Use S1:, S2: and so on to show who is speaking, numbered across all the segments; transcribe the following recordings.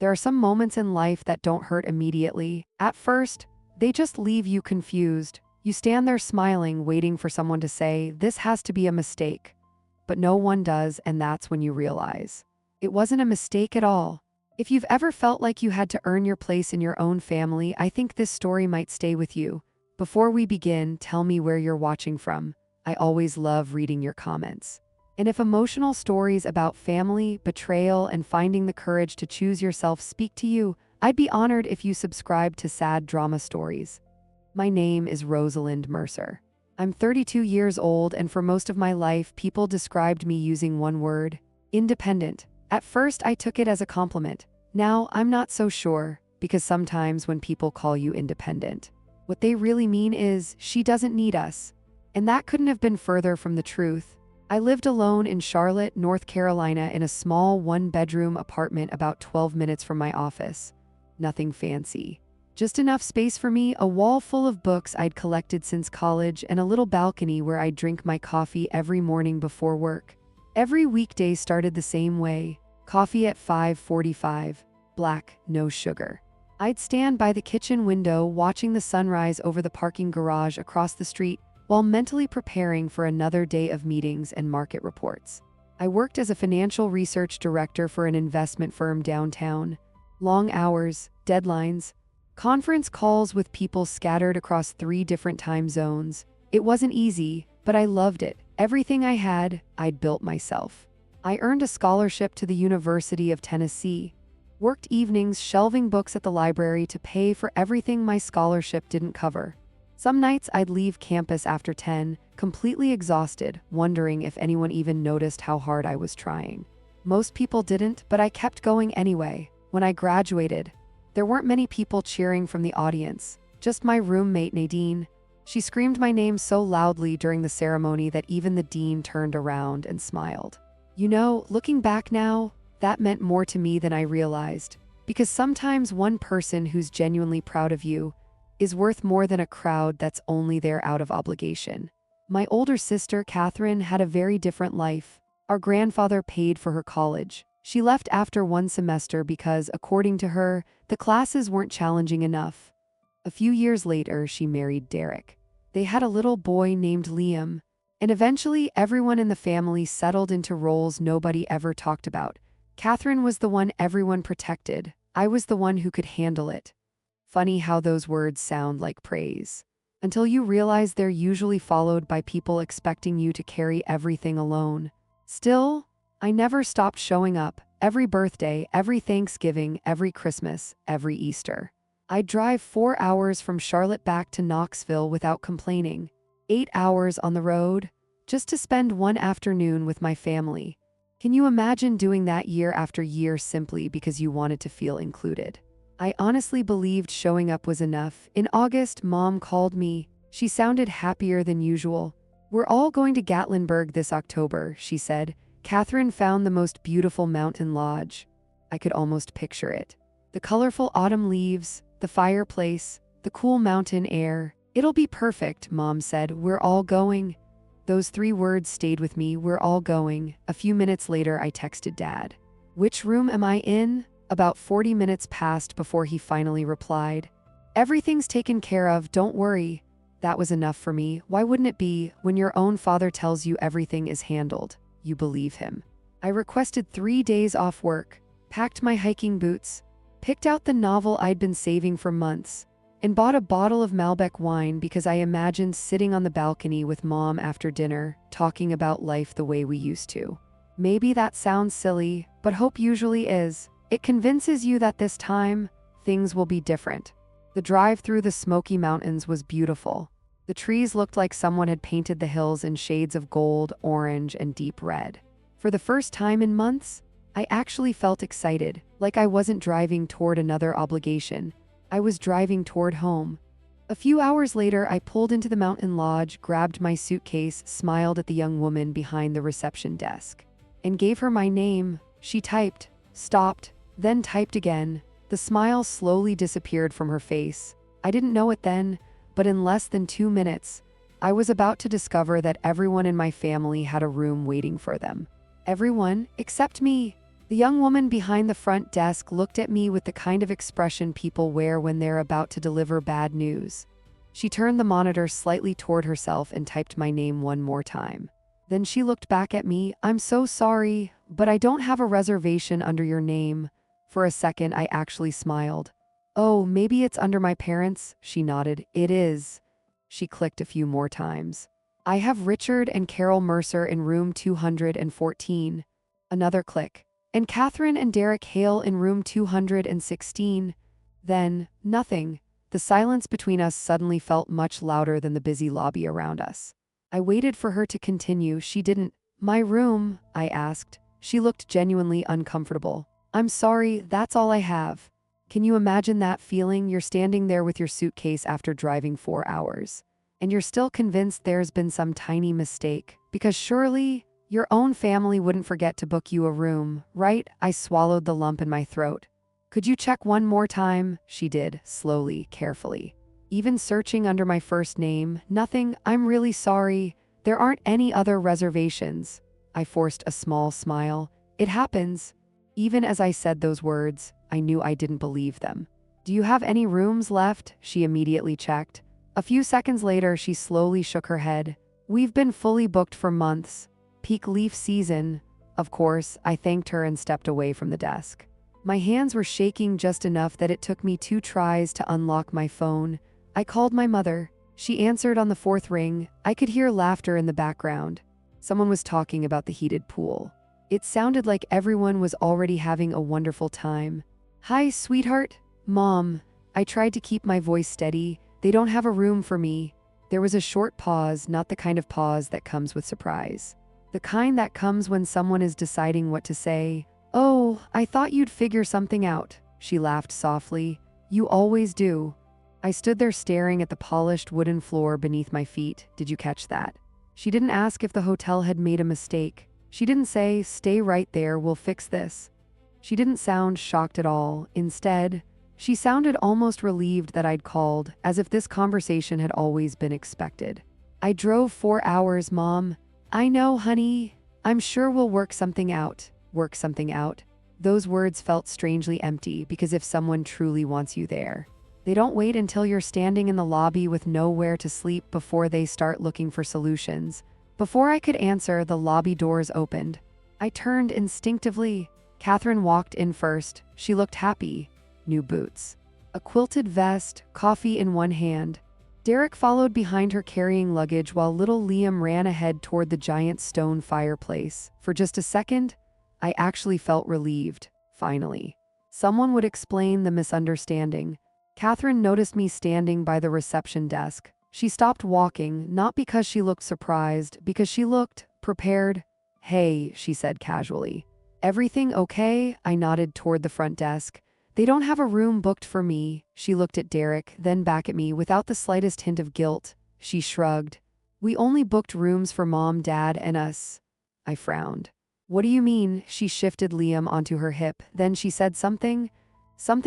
S1: There are some moments in life that don't hurt immediately. At first, they just leave you confused. You stand there smiling, waiting for someone to say, "This has to be a mistake." But no one does, and that's when you realize it wasn't a mistake at all. If you've ever felt like you had to earn your place in your own family, I think this story might stay with you. Before we begin, tell me where you're watching from. I always love reading your comments. And if emotional stories about family, betrayal, and finding the courage to choose yourself speak to you, I'd be honored if you subscribe to Sad Drama Stories. My name is Rosalind Mercer. I'm 32 years old, and for most of my life, people described me using one word: independent. At first, I took it as a compliment. Now, I'm not so sure, because sometimes when people call you independent, what they really mean is, "She doesn't need us." And that couldn't have been further from the truth. I lived alone in Charlotte, North Carolina, in a small one-bedroom apartment about 12 minutes from my office. Nothing fancy. Just enough space for me, a wall full of books I'd collected since college, and a little balcony where I'd drink my coffee every morning before work. Every weekday started the same way. Coffee at 5:45, black, no sugar. I'd stand by the kitchen window watching the sunrise over the parking garage across the street while mentally preparing for another day of meetings and market reports. I worked as a financial research director for an investment firm downtown. Long hours, deadlines, conference calls with people scattered across 3 different time zones. It wasn't easy, but I loved it. Everything I had, I'd built myself. I earned a scholarship to the University of Tennessee, worked evenings shelving books at the library to pay for everything my scholarship didn't cover. Some nights I'd leave campus after 10, completely exhausted, wondering if anyone even noticed how hard I was trying. Most people didn't, but I kept going anyway. When I graduated, there weren't many people cheering from the audience, just my roommate Nadine. She screamed my name so loudly during the ceremony that even the dean turned around and smiled. You know, looking back now, that meant more to me than I realized, because sometimes one person who's genuinely proud of you is worth more than a crowd that's only there out of obligation. My older sister, Catherine, had a very different life. Our grandfather paid for her college. She left after 1 semester because, according to her, the classes weren't challenging enough. A few years later, she married Derek. They had a little boy named Liam. And eventually, everyone in the family settled into roles nobody ever talked about. Catherine was the one everyone protected. I was the one who could handle it. Funny how those words sound like praise, until you realize they're usually followed by people expecting you to carry everything alone. Still, I never stopped showing up. Every birthday, every Thanksgiving, every Christmas, every Easter. I'd drive 4 hours from Charlotte back to Knoxville without complaining. 8 hours on the road, just to spend one afternoon with my family. Can you imagine doing that year after year simply because you wanted to feel included? I honestly believed showing up was enough. In August, Mom called me. She sounded happier than usual. "We're all going to Gatlinburg this October," she said. "Catherine found the most beautiful mountain lodge." I could almost picture it. The colorful autumn leaves, the fireplace, the cool mountain air. "It'll be perfect," Mom said. "We're all going." Those 3 words stayed with me. We're all going. A few minutes later, I texted Dad. "Which room am I in?" About 40 minutes passed before he finally replied. "Everything's taken care of, don't worry." That was enough for me. Why wouldn't it be? When your own father tells you everything is handled, you believe him. I requested 3 days off work, packed my hiking boots, picked out the novel I'd been saving for months, and bought a bottle of Malbec wine because I imagined sitting on the balcony with Mom after dinner, talking about life the way we used to. Maybe that sounds silly, but hope usually is. It convinces you that this time, things will be different. The drive through the Smoky Mountains was beautiful. The trees looked like someone had painted the hills in shades of gold, orange, and deep red. For the first time in months, I actually felt excited, like I wasn't driving toward another obligation. I was driving toward home. A few hours later, I pulled into the mountain lodge, grabbed my suitcase, smiled at the young woman behind the reception desk, and gave her my name. She typed, stopped, then typed again. The smile slowly disappeared from her face. I didn't know it then, but in less than 2 minutes, I was about to discover that everyone in my family had a room waiting for them. Everyone, except me. The young woman behind the front desk looked at me with the kind of expression people wear when they're about to deliver bad news. She turned the monitor slightly toward herself and typed my name one more time. Then she looked back at me. "I'm so sorry, but I don't have a reservation under your name." For a second, I actually smiled. "Oh, maybe it's under my parents'?" She nodded. "It is." She clicked a few more times. "I have Richard and Carol Mercer in room 214. Another click. "And Catherine and Derek Hale in room 216. Then, nothing. The silence between us suddenly felt much louder than the busy lobby around us. I waited for her to continue. She didn't. "My room?" I asked. She looked genuinely uncomfortable. "I'm sorry, that's all I have." Can you imagine that feeling? You're standing there with your suitcase after driving 4 hours, and you're still convinced there's been some tiny mistake, because surely your own family wouldn't forget to book you a room, right? I swallowed the lump in my throat. "Could you check one more time?" She did, slowly, carefully. Even searching under my first name, nothing. "I'm really sorry. There aren't any other reservations." I forced a small smile. "It happens." Even as I said those words, I knew I didn't believe them. "Do you have any rooms left?" She immediately checked. A few seconds later, she slowly shook her head. "We've been fully booked for months. Peak leaf season." Of course, I thanked her and stepped away from the desk. My hands were shaking just enough that it took me 2 tries to unlock my phone. I called my mother. She answered on the 4th ring. I could hear laughter in the background. Someone was talking about the heated pool. It sounded like everyone was already having a wonderful time. "Hi, sweetheart." "Mom." I tried to keep my voice steady. "They don't have a room for me." There was a short pause, not the kind of pause that comes with surprise. The kind that comes when someone is deciding what to say. "Oh, I thought you'd figure something out." She laughed softly. "You always do." I stood there staring at the polished wooden floor beneath my feet. Did you catch that? She didn't ask if the hotel had made a mistake. She didn't say, "Stay right there, we'll fix this." She didn't sound shocked at all. Instead, she sounded almost relieved that I'd called, as if this conversation had always been expected. "I drove 4 hours, Mom." "I know, honey. I'm sure we'll work something out." Work something out? Those words felt strangely empty, because if someone truly wants you there, they don't wait until you're standing in the lobby with nowhere to sleep before they start looking for solutions. Before I could answer, the lobby doors opened. I turned instinctively. Catherine walked in first. She looked happy. New boots, a quilted vest, coffee in one hand. Derek followed behind her carrying luggage while little Liam ran ahead toward the giant stone fireplace. For just a second, I actually felt relieved. Finally, someone would explain the misunderstanding. Catherine noticed me standing by the reception desk. She stopped walking, not because she looked surprised, because she looked prepared. "Hey," she said casually. "Everything okay?" I nodded toward the front desk. "They don't have a room booked for me." She looked at Derek, then back at me without the slightest hint of guilt. She shrugged. "We only booked rooms for Mom, Dad, and us." I frowned. "What do you mean?" She shifted Liam onto her hip. Then she said something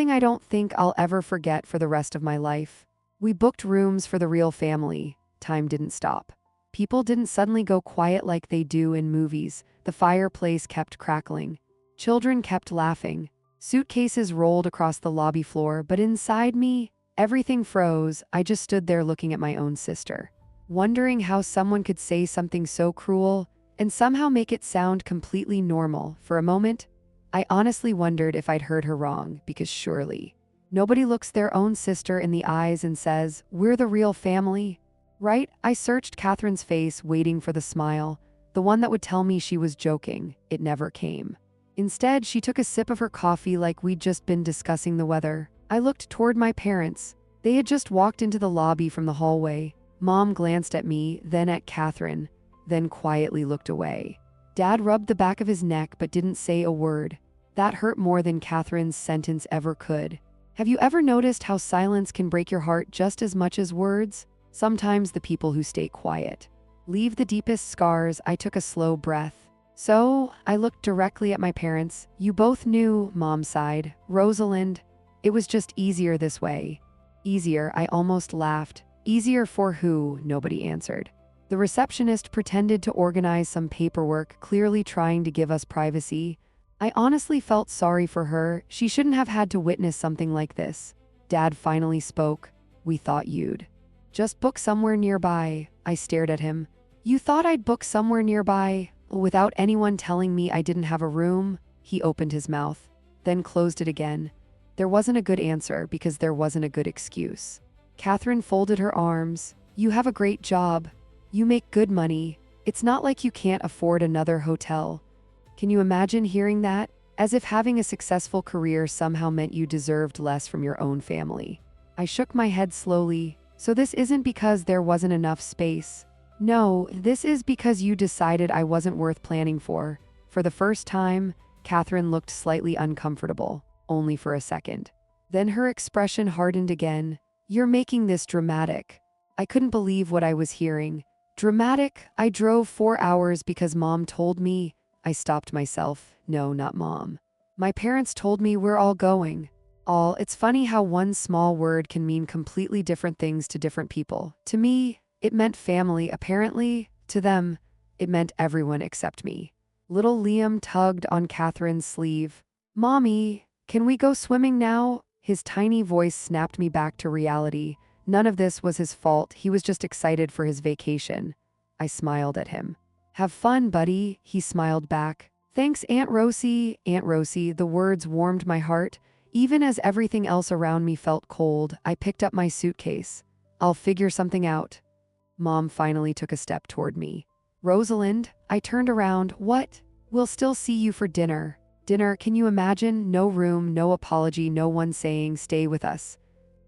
S1: I don't think I'll ever forget for the rest of my life. "We booked rooms for the real family." Time didn't stop. People didn't suddenly go quiet like they do in movies. The fireplace kept crackling. Children kept laughing. Suitcases rolled across the lobby floor, but inside me, everything froze. I just stood there looking at my own sister, wondering how someone could say something so cruel and somehow make it sound completely normal. For a moment, I honestly wondered if I'd heard her wrong, because surely nobody looks their own sister in the eyes and says, "We're the real family." Right? I searched Catherine's face, waiting for the smile, the one that would tell me she was joking. It never came. Instead, she took a sip of her coffee like we'd just been discussing the weather. I looked toward my parents. They had just walked into the lobby from the hallway. Mom glanced at me, then at Catherine, then quietly looked away. Dad rubbed the back of his neck but didn't say a word. That hurt more than Catherine's sentence ever could. Have you ever noticed how silence can break your heart just as much as words? Sometimes the people who stay quiet leave the deepest scars. I took a slow breath. "So," I looked directly at my parents. "You both knew," Mom sighed. "Rosalind, it was just easier this way." Easier, I almost laughed. Easier for who? Nobody answered. The receptionist pretended to organize some paperwork, clearly trying to give us privacy. I honestly felt sorry for her. She shouldn't have had to witness something like this. Dad finally spoke. We thought you'd just book somewhere nearby. I stared at him. You thought I'd book somewhere nearby without anyone telling me I didn't have a room? He opened his mouth, then closed it again. There wasn't a good answer because there wasn't a good excuse. Catherine folded her arms. You have a great job. You make good money. It's not like you can't afford another hotel. Can you imagine hearing that? As if having a successful career somehow meant you deserved less from your own family. I shook my head slowly. So this isn't because there wasn't enough space. No, this is because you decided I wasn't worth planning for. For the first time, Catherine looked slightly uncomfortable, only for a second. Then her expression hardened again. You're making this dramatic. I couldn't believe what I was hearing. Dramatic? I drove 4 hours because Mom told me. I stopped myself. No, not Mom. My parents told me we're all going. All. It's funny how one small word can mean completely different things to different people. To me, it meant family, apparently. To them, it meant everyone except me. Little Liam tugged on Catherine's sleeve. Mommy, can we go swimming now? His tiny voice snapped me back to reality. None of this was his fault. He was just excited for his vacation. I smiled at him. Have fun, buddy, he smiled back. Thanks, Aunt Rosie. Aunt Rosie, the words warmed my heart. Even as everything else around me felt cold, I picked up my suitcase. I'll figure something out. Mom finally took a step toward me. Rosalind, I turned around. What? We'll still see you for dinner. Dinner, can you imagine? No room, no apology, no one saying, stay with us.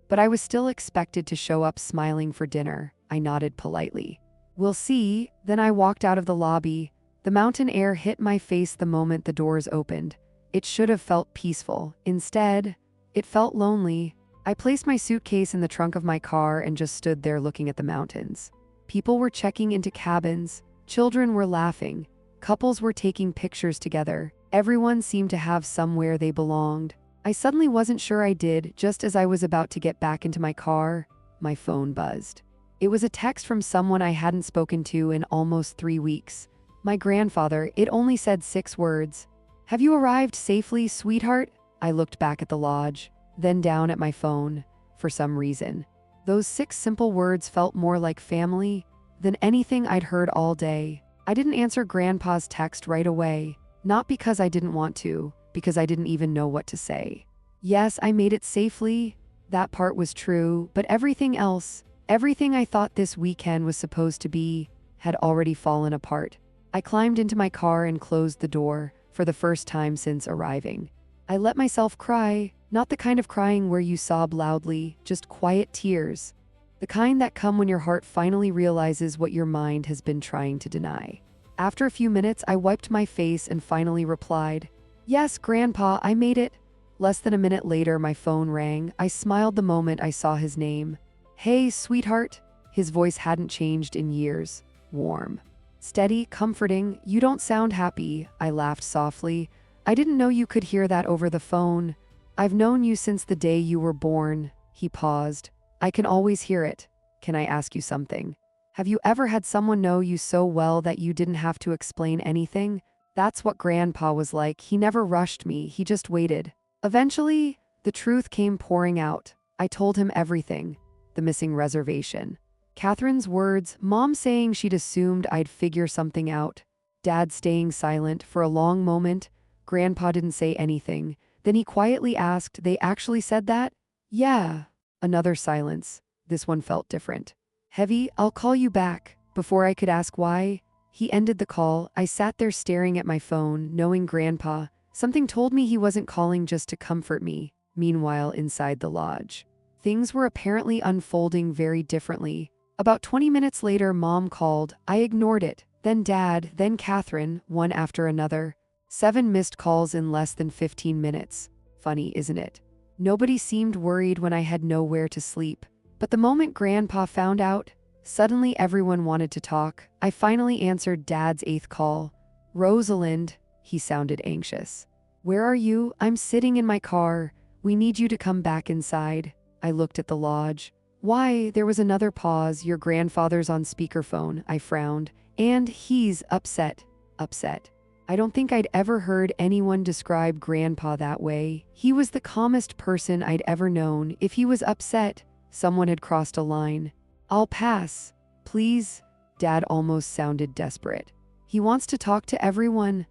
S1: But I was still expected to show up smiling for dinner. I nodded politely. We'll see. Then I walked out of the lobby. The mountain air hit my face the moment the doors opened. It should have felt peaceful. Instead, it felt lonely. I placed my suitcase in the trunk of my car and just stood there looking at the mountains. People were checking into cabins. Children were laughing. Couples were taking pictures together. Everyone seemed to have somewhere they belonged. I suddenly wasn't sure I did. Just as I was about to get back into my car, my phone buzzed. It was a text from someone I hadn't spoken to in almost 3 weeks. My grandfather. It only said 6 words. Have you arrived safely, sweetheart? I looked back at the lodge, then down at my phone. For some reason, those 6 simple words felt more like family than anything I'd heard all day. I didn't answer Grandpa's text right away. Not because I didn't want to, because I didn't even know what to say. Yes, I made it safely. That part was true, but everything else, everything I thought this weekend was supposed to be, had already fallen apart. I climbed into my car and closed the door, for the first time since arriving. I let myself cry, not the kind of crying where you sob loudly, just quiet tears. The kind that come when your heart finally realizes what your mind has been trying to deny. After a few minutes, I wiped my face and finally replied, Yes, Grandpa, I made it. Less than a minute later, my phone rang. I smiled the moment I saw his name. Hey, sweetheart. His voice hadn't changed in years. Warm. Steady, comforting. You don't sound happy. I laughed softly. I didn't know you could hear that over the phone. I've known you since the day you were born. He paused. I can always hear it. Can I ask you something? Have you ever had someone know you so well that you didn't have to explain anything? That's what Grandpa was like. He never rushed me. He just waited. Eventually, the truth came pouring out. I told him everything. The missing reservation. Catherine's words, Mom saying she'd assumed I'd figure something out. Dad staying silent for a long moment. Grandpa didn't say anything. Then he quietly asked, They actually said that? Yeah. Another silence. This one felt different. Heavy, I'll call you back. Before I could ask why, he ended the call. I sat there staring at my phone, knowing Grandpa. Something told me he wasn't calling just to comfort me. Meanwhile, inside the lodge, things were apparently unfolding very differently. About 20 minutes later, Mom called. I ignored it. Then Dad, then Catherine, one after another. 7 missed calls in less than 15 minutes. Funny, isn't it? Nobody seemed worried when I had nowhere to sleep. But the moment Grandpa found out, suddenly everyone wanted to talk. I finally answered Dad's 8th call. Rosalind, he sounded anxious. Where are you? I'm sitting in my car. We need you to come back inside. I looked at the lodge. Why? There was another pause. Your grandfather's on speakerphone. I frowned. And he's upset. Upset. I don't think I'd ever heard anyone describe Grandpa that way. He was the calmest person I'd ever known. If he was upset, someone had crossed a line. "I'll pass. Please." Dad almost sounded desperate. "He wants to talk to everyone."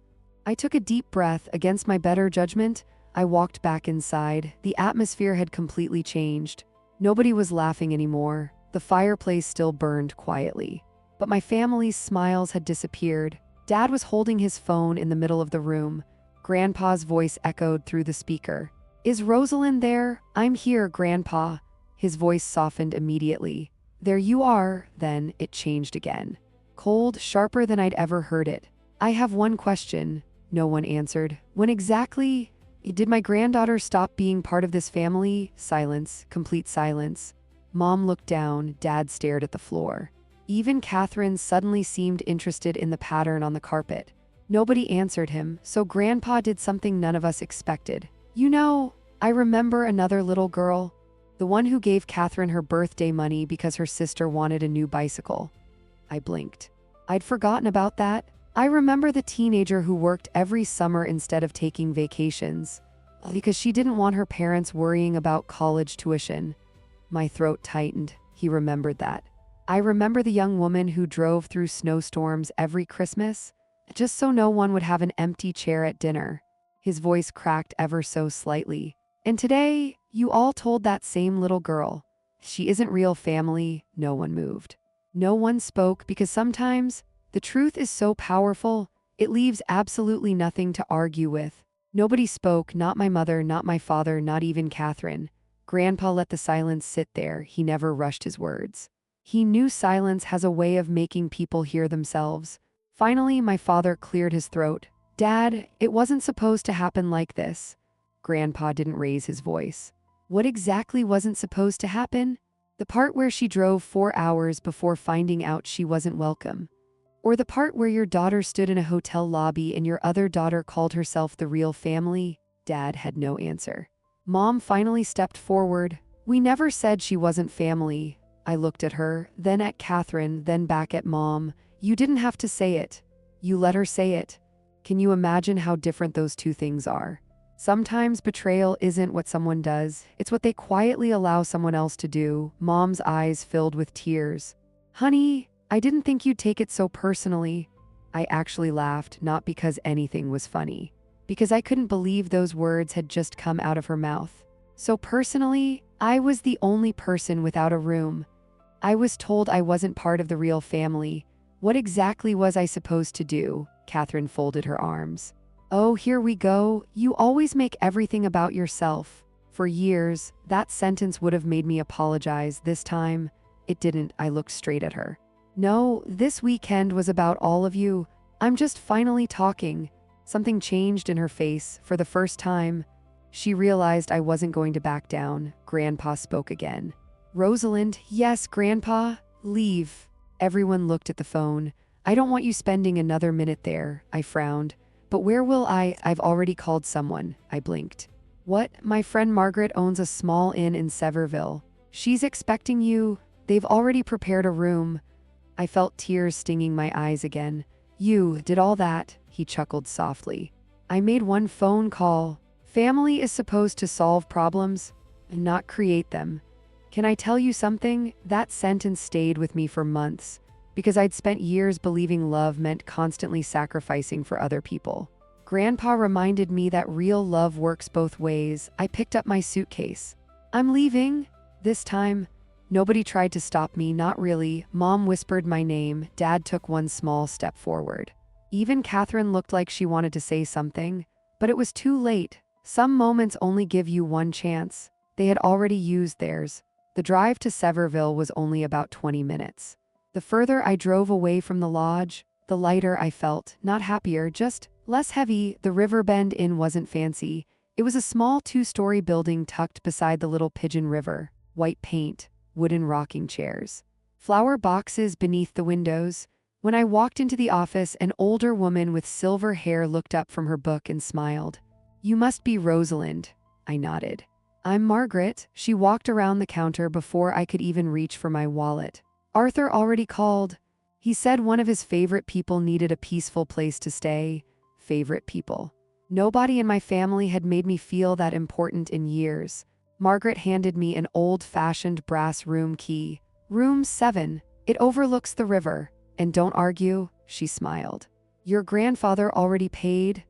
S1: I took a deep breath. Against my better judgment, I walked back inside. The atmosphere had completely changed. Nobody was laughing anymore. The fireplace still burned quietly. But my family's smiles had disappeared. Dad was holding his phone in the middle of the room. Grandpa's voice echoed through the speaker. "Is Rosalind there?" "I'm here, Grandpa." His voice softened immediately. "There you are." Then it changed again. Cold, sharper than I'd ever heard it. "I have one question." No one answered. "When exactly did my granddaughter stop being part of this family?" Silence, complete silence. Mom looked down. Dad stared at the floor. Even Catherine suddenly seemed interested in the pattern on the carpet. Nobody answered him, so Grandpa did something none of us expected. "You know, I remember another little girl. The one who gave Catherine her birthday money because her sister wanted a new bicycle." I blinked. I'd forgotten about that. I remember the teenager who worked every summer instead of taking vacations, because she didn't want her parents worrying about college tuition. My throat tightened. He remembered that. I remember the young woman who drove through snowstorms every Christmas, just so no one would have an empty chair at dinner. His voice cracked ever so slightly. "And today, you all told that same little girl. She isn't real family." No one moved. No one spoke because sometimes the truth is so powerful, it leaves absolutely nothing to argue with. Nobody spoke, not my mother, not my father, not even Catherine. Grandpa let the silence sit there. He never rushed his words. He knew silence has a way of making people hear themselves. Finally, my father cleared his throat. "Dad, it wasn't supposed to happen like this." Grandpa didn't raise his voice. "What exactly wasn't supposed to happen?" "The part where she drove 4 hours before finding out she wasn't welcome. Or the part where your daughter stood in a hotel lobby and your other daughter called herself the real family?" Dad had no answer. Mom finally stepped forward. "We never said she wasn't family." I looked at her, then at Catherine, then back at Mom. "You didn't have to say it. You let her say it." Can you imagine how different those two things are? Sometimes betrayal isn't what someone does, it's what they quietly allow someone else to do. Mom's eyes filled with tears. "Honey, I didn't think you'd take it so personally." I actually laughed, not because anything was funny, because I couldn't believe those words had just come out of her mouth. "So personally, I was the only person without a room. I was told I wasn't part of the real family. What exactly was I supposed to do?" Catherine folded her arms. "Oh, here we go. You always make everything about yourself." For years, that sentence would have made me apologize. This time, it didn't. I looked straight at her. "No, this weekend was about all of you. I'm just finally talking." Something changed in her face. For the first time, she realized I wasn't going to back down. Grandpa spoke again. "Rosalind." "Yes, Grandpa." "Leave." Everyone looked at the phone. "I don't want you spending another minute there." I frowned. "But where will I've already called someone." I blinked. "What?" "My friend Margaret owns a small inn in Sevierville. She's expecting you. They've already prepared a room." I felt tears stinging my eyes again. "You did all that?" He chuckled softly. "I made one phone call. Family is supposed to solve problems, and not create them. Can I tell you something?" That sentence stayed with me for months, because I'd spent years believing love meant constantly sacrificing for other people. Grandpa reminded me that real love works both ways. I picked up my suitcase. "I'm leaving." This time, nobody tried to stop me, not really. Mom whispered my name. Dad took one small step forward. Even Catherine looked like she wanted to say something, but it was too late. Some moments only give you one chance. They had already used theirs. The drive to Sevierville was only about 20 minutes. The further I drove away from the lodge, the lighter I felt. Not happier, just less heavy. The Riverbend Inn wasn't fancy. It was a small 2-story building tucked beside the little Pigeon River. White paint, wooden rocking chairs, flower boxes beneath the windows. When I walked into the office, an older woman with silver hair looked up from her book and smiled. "You must be Rosalind." I nodded. "I'm Margaret." She walked around the counter before I could even reach for my wallet. "Arthur already called. He said one of his favorite people needed a peaceful place to stay." favorite people. Nobody in my family had made me feel that important in years. Margaret handed me an old-fashioned brass room key. Room 7. It overlooks the river. And don't argue, she smiled. Your grandfather already paid?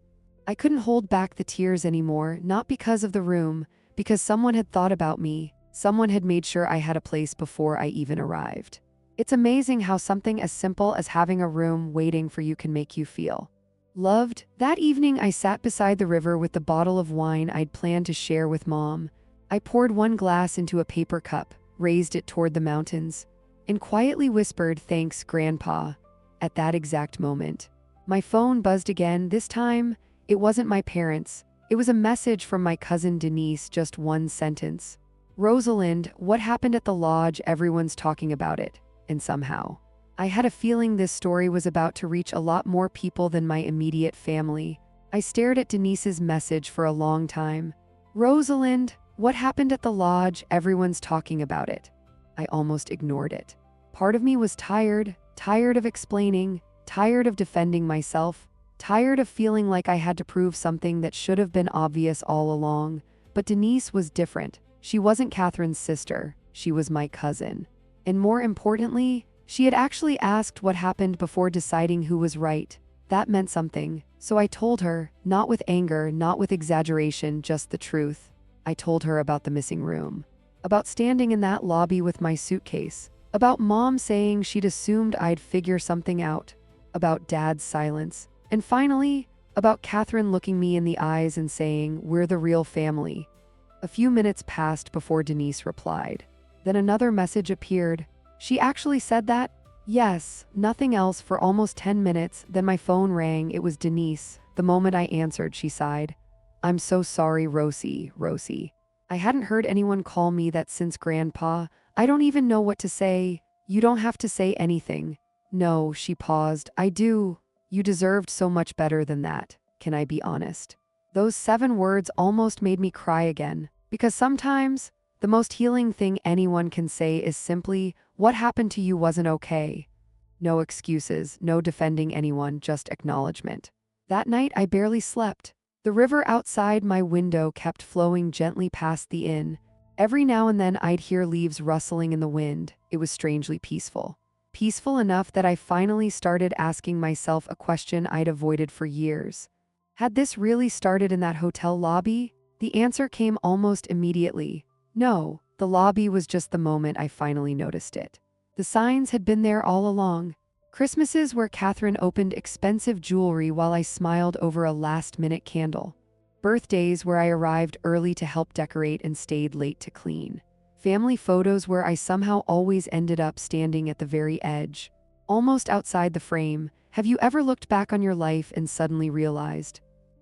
S1: I couldn't hold back the tears anymore, not because of the room, because someone had thought about me. Someone had made sure I had a place before I even arrived. It's amazing how something as simple as having a room waiting for you can make you feel loved. That evening, I sat beside the river with the bottle of wine I'd planned to share with Mom. I poured one glass into a paper cup, raised it toward the mountains, and quietly whispered, "Thanks, Grandpa." At that exact moment, my phone buzzed again. This time, it wasn't my parents. It was a message from my cousin Denise, just one sentence. "Rosalind, what happened at the lodge? Everyone's talking about it." And somehow, I had a feeling this story was about to reach a lot more people than my immediate family. I stared at Denise's message for a long time. "Rosalind, what happened at the lodge? Everyone's talking about it." I almost ignored it. Part of me was tired of explaining, tired of defending myself, tired of feeling like I had to prove something that should have been obvious all along. But Denise was different. She wasn't Catherine's sister. She was my cousin. And more importantly, she had actually asked what happened before deciding who was right. That meant something. So I told her, not with anger, not with exaggeration, just the truth. I told her about the missing room, about standing in that lobby with my suitcase, about Mom saying she'd assumed I'd figure something out, about Dad's silence, and finally, about Catherine looking me in the eyes and saying, "We're the real family." A few minutes passed before Denise replied. Then another message appeared. She actually said that? Yes, nothing else for almost 10 minutes. Then my phone rang. It was Denise. The moment I answered, she sighed. "I'm so sorry, Rosie. I hadn't heard anyone call me that since Grandpa. I don't even know what to say." "You don't have to say anything." "No," she paused. "I do. You deserved so much better than that. Can I be honest?" Those 7 words almost made me cry again. Because sometimes, the most healing thing anyone can say is simply, "What happened to you wasn't okay." No excuses, no defending anyone, just acknowledgement. That night, I barely slept. The river outside my window kept flowing gently past the inn. Every now and then, I'd hear leaves rustling in the wind. It was strangely peaceful. Peaceful enough that I finally started asking myself a question I'd avoided for years. Had this really started in that hotel lobby? The answer came almost immediately. No, the lobby was just the moment I finally noticed it. The signs had been there all along. Christmases where Catherine opened expensive jewelry while I smiled over a last-minute candle. Birthdays where I arrived early to help decorate and stayed late to clean. Family photos where I somehow always ended up standing at the very edge, almost outside the frame. Have you ever looked back on your life and suddenly realized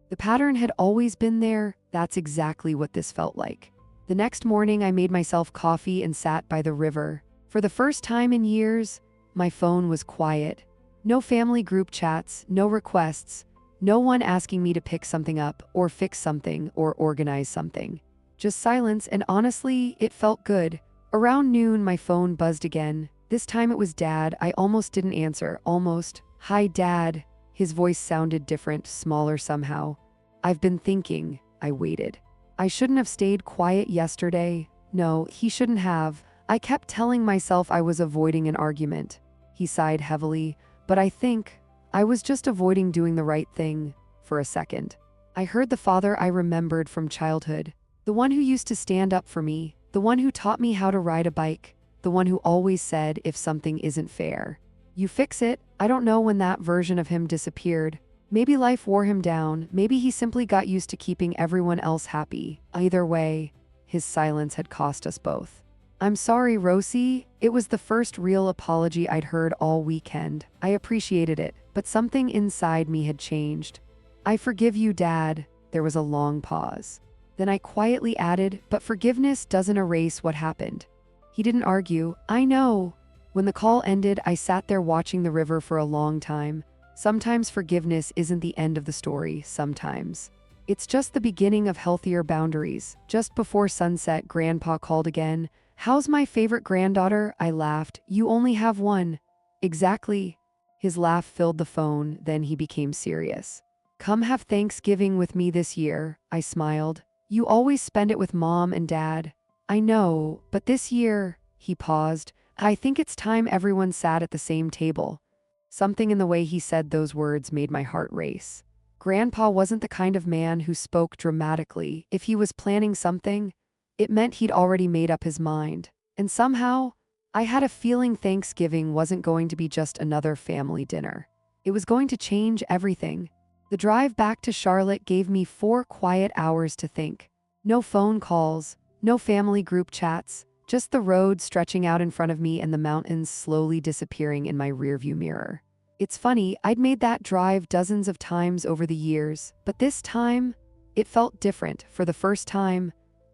S1: the pattern had always been there? That's exactly what this felt like. The next morning, I made myself coffee and sat by the river. For the first time in years, my phone was quiet. No family group chats, no requests, no one asking me to pick something up, or fix something, or organize something. Just silence, and honestly, it felt good. Around noon, my phone buzzed again. This time it was Dad. I almost didn't answer. Almost. "Hi, Dad." His voice sounded different, smaller somehow. "I've been thinking." I waited. "I shouldn't have stayed quiet yesterday." No, he shouldn't have. I kept telling myself I was avoiding an argument. He sighed heavily, but I think I was just avoiding doing the right thing. For a second, I heard the father I remembered from childhood. The one who used to stand up for me. The one who taught me how to ride a bike. The one who always said, if something isn't fair, you fix it. I don't know when that version of him disappeared. Maybe life wore him down. Maybe he simply got used to keeping everyone else happy. Either way, his silence had cost us both. "I'm sorry, Rosie." It was the first real apology I'd heard all weekend. I appreciated it, but something inside me had changed. "I forgive you, Dad." There was a long pause. Then I quietly added, "But forgiveness doesn't erase what happened." He didn't argue. "I know." When the call ended, I sat there watching the river for a long time. Sometimes forgiveness isn't the end of the story, sometimes it's just the beginning of healthier boundaries. Just before sunset, Grandpa called again. "How's my favorite granddaughter?" I laughed. "You only have one." "Exactly." His laugh filled the phone, then he became serious. "Come have Thanksgiving with me this year," I smiled. "You always spend it with Mom and Dad." "I know, but this year," he paused, "I think it's time everyone sat at the same table." Something in the way he said those words made my heart race. Grandpa wasn't the kind of man who spoke dramatically. If he was planning something, it meant he'd already made up his mind. And somehow, I had a feeling Thanksgiving wasn't going to be just another family dinner. It was going to change everything. The drive back to Charlotte gave me 4 quiet hours to think. No phone calls, no family group chats, just the road stretching out in front of me and the mountains slowly disappearing in my rearview mirror. It's funny, I'd made that drive dozens of times over the years, but this time, it felt different. For the first time,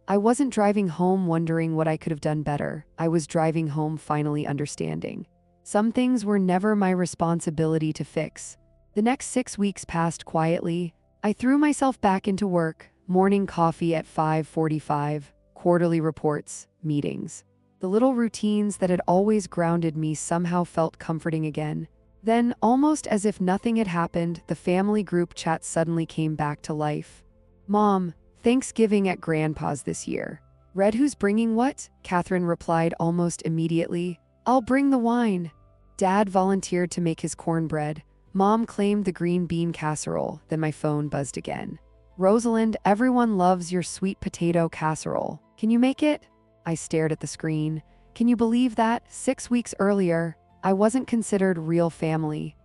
S1: I wasn't driving home wondering what I could have done better. I was driving home finally understanding. Some things were never my responsibility to fix. The next 6 weeks passed quietly. I threw myself back into work, morning coffee at 5:45, quarterly reports, meetings. The little routines that had always grounded me somehow felt comforting again. Then, almost as if nothing had happened, the family group chat suddenly came back to life. "Mom, Thanksgiving at Grandpa's this year." "Red, who's bringing what?" Catherine replied almost immediately. "I'll bring the wine." Dad volunteered to make his cornbread. Mom claimed the green bean casserole. Then my phone buzzed again. "Rosalind, everyone loves your sweet potato casserole. Can you make it?" I stared at the screen. Can you believe that? 6 weeks earlier, I wasn't considered real family.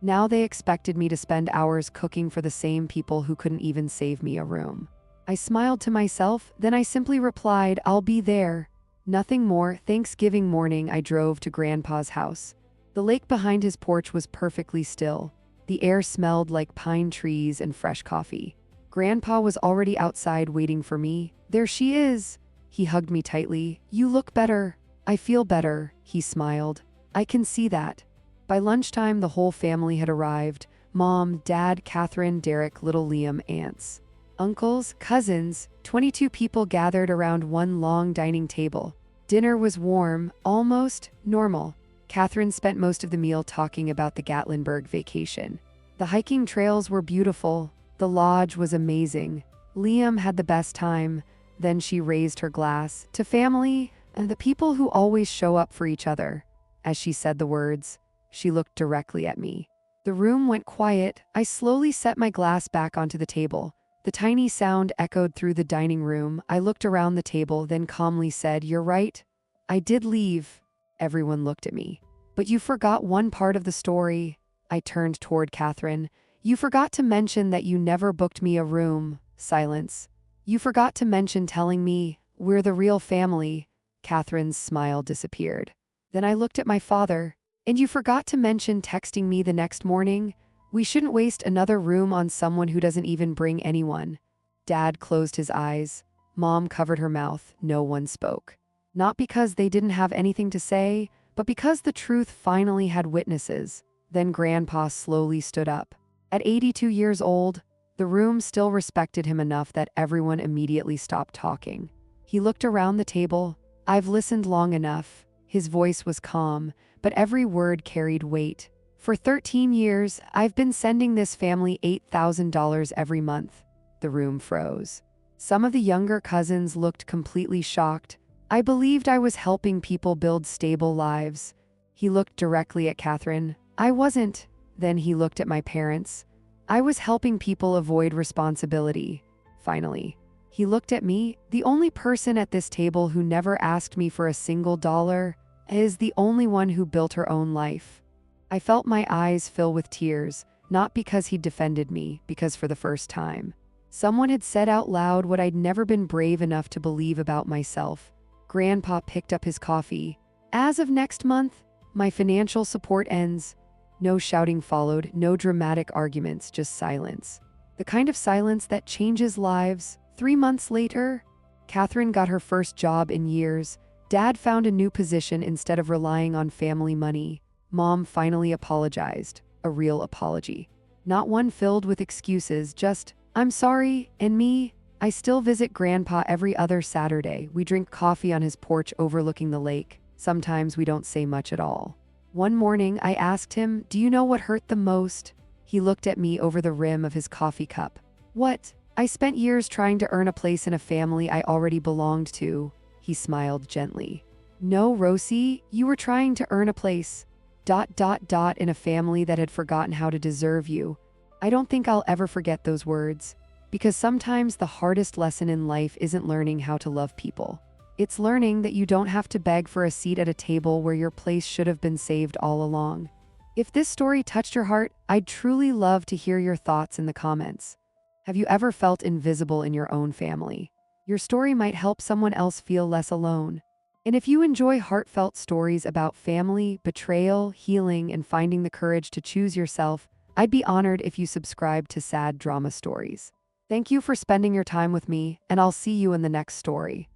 S1: Now they expected me to spend hours cooking for the same people who couldn't even save me a room. I smiled to myself, then I simply replied, "I'll be there." Nothing more. Thanksgiving morning, I drove to Grandpa's house. The lake behind his porch was perfectly still. The air smelled like pine trees and fresh coffee. Grandpa was already outside waiting for me. "There she is." He hugged me tightly. "You look better." "I feel better," he smiled. "I can see that." By lunchtime, the whole family had arrived. Mom, Dad, Catherine, Derek, little Liam, aunts, uncles, cousins. 22 people gathered around one long dining table. Dinner was warm, almost normal. Catherine spent most of the meal talking about the Gatlinburg vacation. The hiking trails were beautiful. The lodge was amazing. Liam had the best time. Then she raised her glass to family and the people who always show up for each other. As she said the words, she looked directly at me. The room went quiet. I slowly set my glass back onto the table. The tiny sound echoed through the dining room. I looked around the table, then calmly said, "You're right. I did leave." Everyone looked at me. "But you forgot one part of the story." I turned toward Catherine. "You forgot to mention that you never booked me a room." Silence. "You forgot to mention telling me we're the real family." Catherine's smile disappeared. Then I looked at my father. "And you forgot to mention texting me the next morning. We shouldn't waste another room on someone who doesn't even bring anyone." Dad closed his eyes. Mom covered her mouth. No one spoke. Not because they didn't have anything to say, but because the truth finally had witnesses. Then Grandpa slowly stood up. At 82 years old, the room still respected him enough that everyone immediately stopped talking. He looked around the table. "I've listened long enough." His voice was calm, but every word carried weight. "For 13 years, I've been sending this family $8,000 every month." The room froze. Some of the younger cousins looked completely shocked. "I believed I was helping people build stable lives." He looked directly at Catherine. "I wasn't." Then he looked at my parents. "I was helping people avoid responsibility." Finally, he looked at me. "The only person at this table who never asked me for a single dollar is the only one who built her own life." I felt my eyes fill with tears, not because he defended me, because for the first time, someone had said out loud what I'd never been brave enough to believe about myself. Grandpa picked up his coffee. "As of next month, my financial support ends." No shouting followed, no dramatic arguments, just silence. The kind of silence that changes lives. 3 months later, Catherine got her first job in years. Dad found a new position instead of relying on family money. Mom finally apologized, a real apology. Not one filled with excuses, just, "I'm sorry," and me. I still visit Grandpa every other Saturday. We drink coffee on his porch overlooking the lake. Sometimes we don't say much at all. One morning, I asked him, "Do you know what hurt the most?" He looked at me over the rim of his coffee cup. What? I spent years trying to earn a place in a family I already belonged to. He smiled gently. No, Rosie, you were trying to earn a place. In a family that had forgotten how to deserve you. I don't think I'll ever forget those words. Because sometimes the hardest lesson in life isn't learning how to love people. It's learning that you don't have to beg for a seat at a table where your place should have been saved all along. If this story touched your heart, I'd truly love to hear your thoughts in the comments. Have you ever felt invisible in your own family? Your story might help someone else feel less alone. And if you enjoy heartfelt stories about family, betrayal, healing, and finding the courage to choose yourself, I'd be honored if you subscribe to Sad Drama Stories. Thank you for spending your time with me, and I'll see you in the next story.